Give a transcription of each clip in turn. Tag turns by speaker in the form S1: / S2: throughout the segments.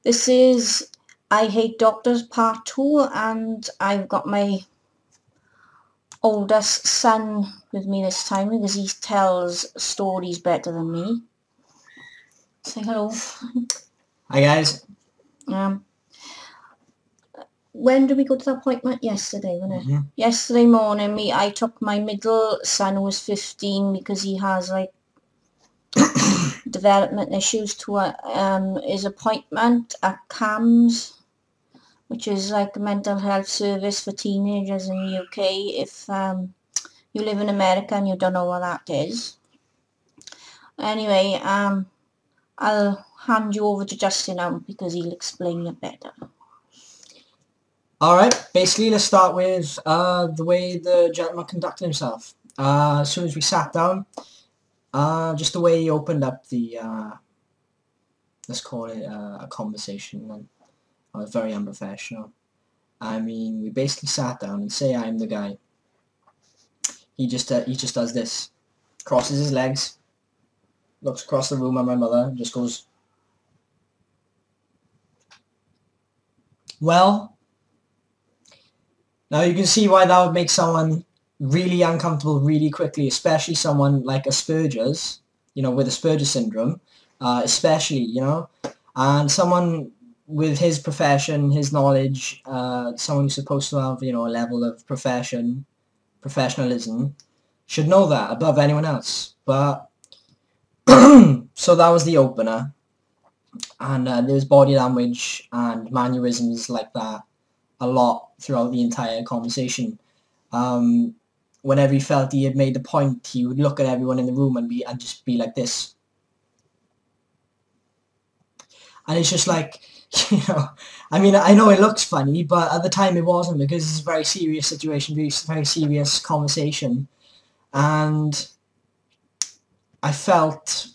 S1: This is I Hate Doctors Part 2, and I've got my oldest son with me this time because he tells stories better than me. Say hello.
S2: Hi guys.
S1: When did we go to the appointment? Yesterday, wasn't it? Yesterday morning, I took my middle son who was 15 because he has like development issues to his appointment at CAMS, which is like a mental health service for teenagers in the UK. If you live in America and you don't know what that is. Anyway, I'll hand you over to Justin now because he'll explain it better.
S2: Alright, basically let's start with the way the gentleman conducted himself. As soon as we sat down, just the way he opened up the, let's call it a conversation, and I was very unprofessional. I mean, we basically sat down and say I'm the guy. He just does this, crosses his legs, looks across the room at my mother, and just goes, well. Now you can see why that would make someone really uncomfortable really quickly, especially someone like Asperger's, you know, with Asperger's syndrome, especially, you know, and someone with his profession, his knowledge, someone who's supposed to have, you know, a level of professionalism, should know that above anyone else. But, so that was the opener, and there's body language and mannerisms like that a lot throughout the entire conversation. Whenever he felt he had made the point, he would look at everyone in the room and just be like this. And it's just like, you know, I mean, I know it looks funny, but at the time it wasn't, because it's a very serious situation, very serious conversation. And I felt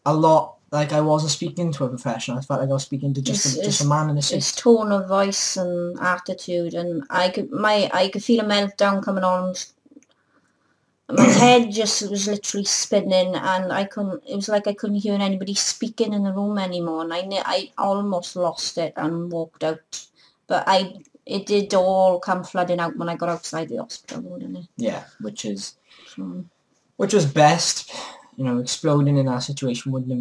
S2: a lot like I wasn't speaking to a professional. I felt like I was speaking to just a man in a suit.
S1: His tone of voice and attitude, and I could feel a meltdown coming on. My head just was literally spinning, and it was like I couldn't hear anybody speaking in the room anymore, and I almost lost it and walked out. But it did all come flooding out when I got outside the hospital, didn't it?
S2: Yeah, which was best. You know, exploding in that situation wouldn't have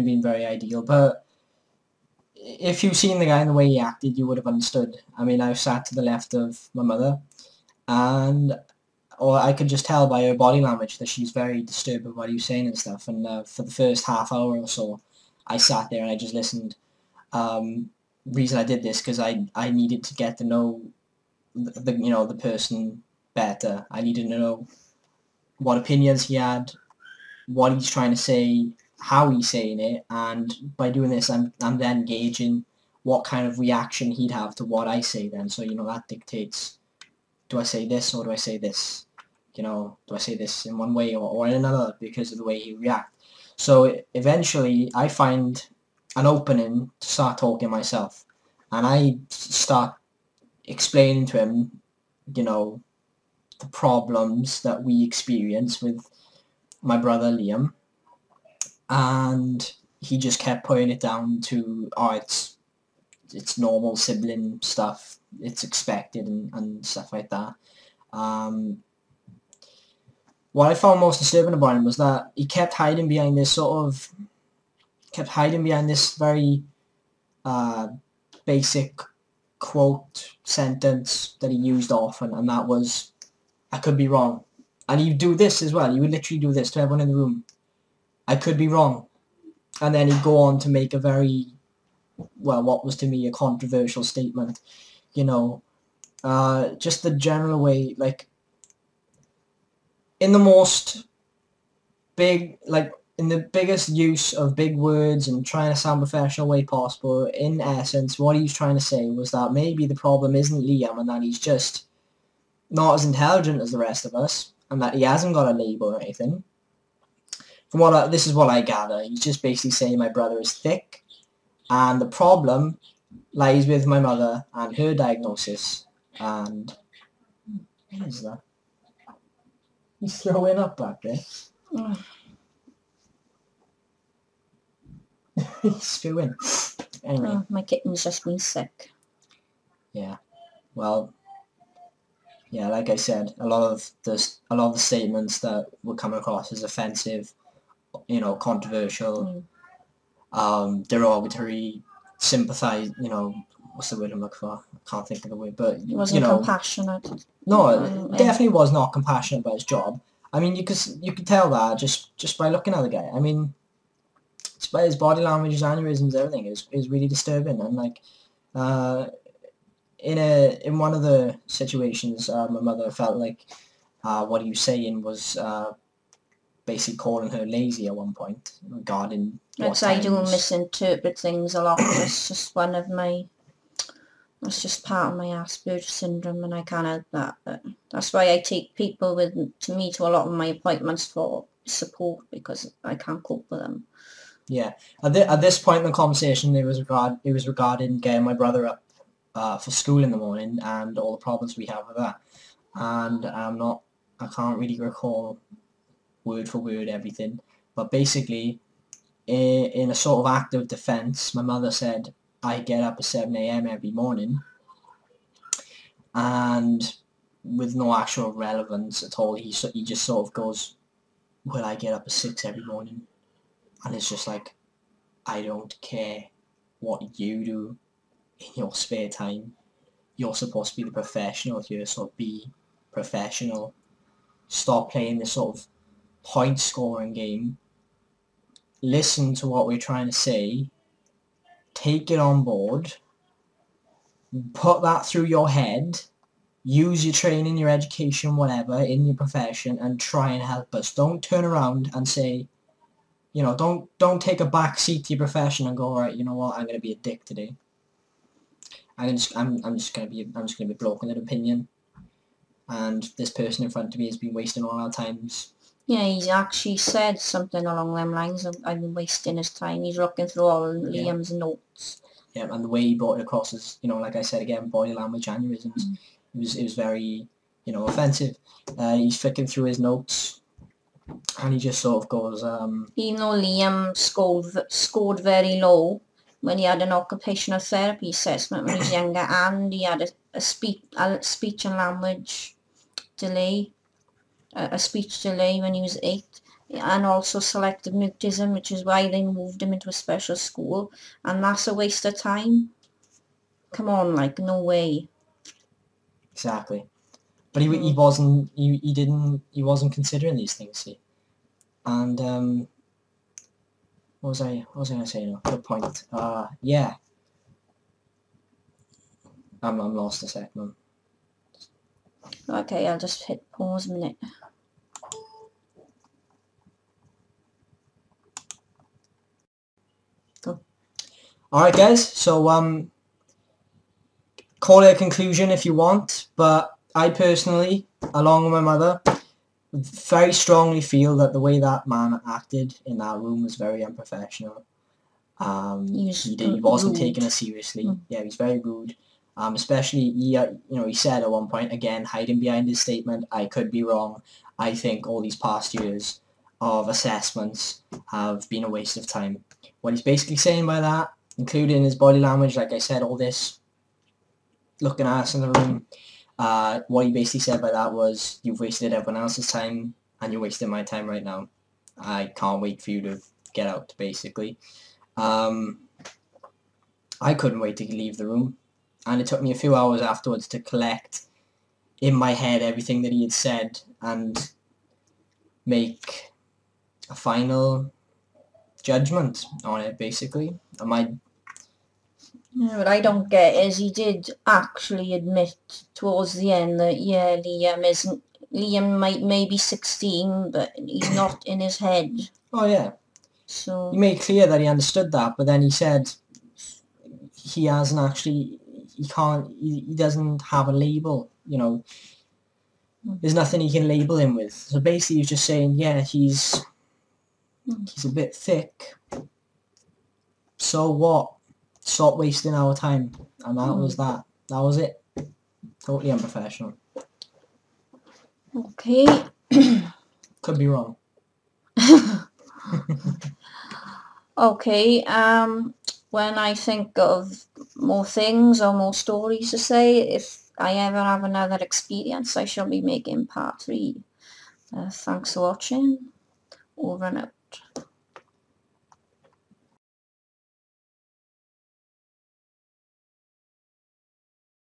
S2: been very ideal. But if you've seen the guy and the way he acted, you would have understood. I mean, I sat to the left of my mother, or I could just tell by her body language that she's very disturbed by what he was saying and stuff. And for the first half hour or so, I sat there and I just listened. Reason I did this because I needed to get to know the person better. I needed to know what opinions he had, what he's trying to say, how he's saying it, and by doing this, I'm then gauging what kind of reaction he'd have to what I say then. So, you know, that dictates, do I say this or do I say this? You know, do I say this in one way or in another because of the way he reacts? So eventually I find an opening to start talking myself, and I start explaining to him, you know, the problems that we experience with my brother Liam, and he just kept putting it down to, oh, it's normal sibling stuff, it's expected and stuff like that. What I found most disturbing about him was that he kept hiding behind this very basic quote sentence that he used often, and that was, I could be wrong. And he'd do this as well. He would literally do this to everyone in the room. I could be wrong. And then he'd go on to make a very, well, what was to me a controversial statement. You know, just the general way, like, in the biggest use of big words and trying to sound professional way possible, in essence, what he was trying to say was that maybe the problem isn't Liam and that he's just not as intelligent as the rest of us, and that he hasn't got a label or anything. From this is what I gather, he's just basically saying my brother is thick, and the problem lies with my mother and her diagnosis. And what is that? He's throwing up back there. He's spewing. Anyway.
S1: Oh, my kitten's just been sick.
S2: Yeah. Well, yeah, like I said, a lot of the statements that were coming across as offensive, you know, controversial, derogatory, sympathise, you know, what's the word I'm looking for? I can't think of the word, but
S1: He wasn't compassionate.
S2: No, definitely was not compassionate about his job. I mean, you could tell that just by looking at the guy. I mean, by his body language, his aneurysms, everything is really disturbing. And like, in one of the situations, my mother felt like what he was saying was basically calling her lazy at one point regarding what
S1: I do
S2: times.
S1: misinterpret things a lot. That's just that's just part of my Asperger's syndrome, and I can't help that. But that's why I take people to a lot of my appointments for support, because I can't cope with them.
S2: Yeah. At this point in the conversation, it was regarding getting my brother up for school in the morning and all the problems we have with that. And I can't really recall word for word everything, but basically, in a sort of act of defence, my mother said, I get up at 7 a.m. every morning, and with no actual relevance at all, he just sort of goes, well, I get up at 6 every morning, and it's just like, I don't care what you do in your spare time. You're supposed to be the professional here, so be professional. Stop playing this sort of point scoring game. Listen to what we're trying to say. Take it on board. Put that through your head. Use your training, your education, whatever, in your profession, and try and help us. Don't turn around and say, you know, don't take a back seat to your profession and go, all right, you know what, I'm gonna be a dick today. I'm just gonna be a bloke with an opinion, and this person in front of me has been wasting all our times.
S1: Yeah, he's actually said something along them lines of, I've been wasting his time. He's looking through all Liam's notes.
S2: Yeah, and the way he brought it across is, you know, like I said again, body language, aneurysms. It was very, you know, offensive. He's flicking through his notes, and he just sort of goes,
S1: Even though Liam scored very low when he had an occupational therapy assessment when he was younger, and he had a speech and language delay, a speech delay when he was 8, and also selective mutism, which is why they moved him into a special school, and that's a waste of time. Come on, like, no way.
S2: Exactly. But he wasn't considering these things, see. And what was I gonna say now? Good point. Yeah. I'm lost a second.
S1: Okay, I'll just hit pause a minute.
S2: Cool. Alright guys, so call it a conclusion if you want, but I personally, along with my mother, very strongly feel that the way that man acted in that room was very unprofessional. He wasn't taking it seriously. Yeah, he was very rude. Especially, he said at one point, again, hiding behind his statement, I could be wrong. I think all these past years of assessments have been a waste of time. What he's basically saying by that, including his body language, like I said, all this looking at us in the room, what he basically said by that was, you've wasted everyone else's time and you're wasting my time right now. I can't wait for you to get out, basically. I couldn't wait to leave the room, and it took me a few hours afterwards to collect in my head everything that he had said and make a final judgment on it, basically.
S1: What I don't get is he did actually admit towards the end that, yeah, Liam may be 16, but he's not in his head.
S2: Oh yeah.
S1: So
S2: he made clear that he understood that, but then he said he hasn't actually, he doesn't have a label, you know. There's nothing he can label him with. So basically he's just saying, yeah, he's a bit thick. So what? Stop wasting our time. And that was that. That was it. Totally unprofessional.
S1: Okay.
S2: Could be wrong.
S1: Okay, when I think of more things or more stories to say, if I ever have another experience, I shall be making part 3. Thanks for watching. Over and out.